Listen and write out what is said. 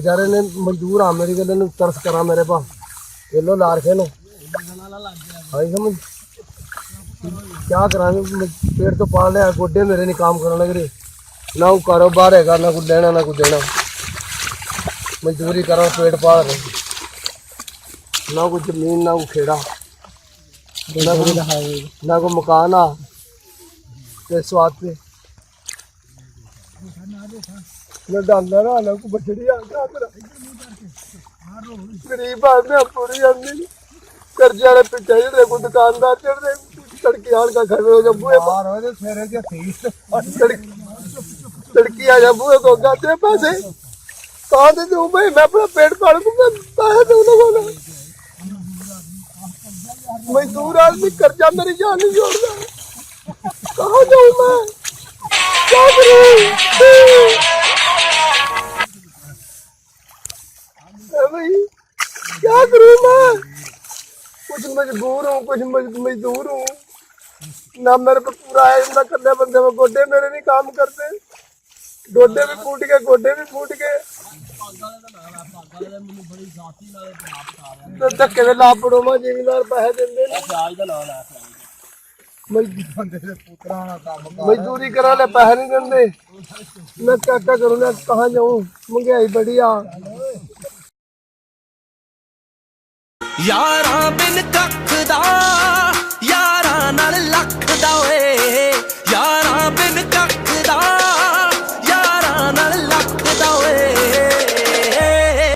बेचारे ने मजदूर आ मेरी गल तरस करा मेरे पा लो ला रखे नो आई समझ क्या करा पेट तो पाल लिया गोडे मेरे नहीं काम करने लगे ना वो कारोबार है ना कुछ लेना ना कुछ देना मजदूरी करा पेट पाल ना कोई जमीन ना कोई खेड़ा ना कोई मकान आ ते स्वाद पे ना डांगा ना ना कोई बछड़ी आ गरीब आदमी पूरी आदमी कर्जे वाले पिछे चढ़े कोई दुकानदार चढ़े तड़की आन का घर में जब बुए तड़की आ जा बुए को गाते पैसे कहाँ से दूं भाई मैं अपना पेट पालूं मैं पैसे दूं लोगों ने मजदूर आदमी कर्जा मेरी जान नहीं जोड़ता कहाँ जाऊं मैं क्या करूं भाई क्या करूं मैं कुछ मजबूर हूँ कुछ मजदूर हूँ ना मेरे पे पूरा है ना करने बंदे में गोडे मेरे नहीं काम करते डोडे भी फूट गए गोडे भी फूट गए धक्के दे ला पड़ो मैं जिमीदार पैसे देंदे मजदूरी करा ले पैसे नहीं देंदे मैं क्या करूँ मैं कहाँ जाऊँ महंगाई बड़ी आ यारा बिन कख दा यारा नाल लख दा ओए यारा बिन कख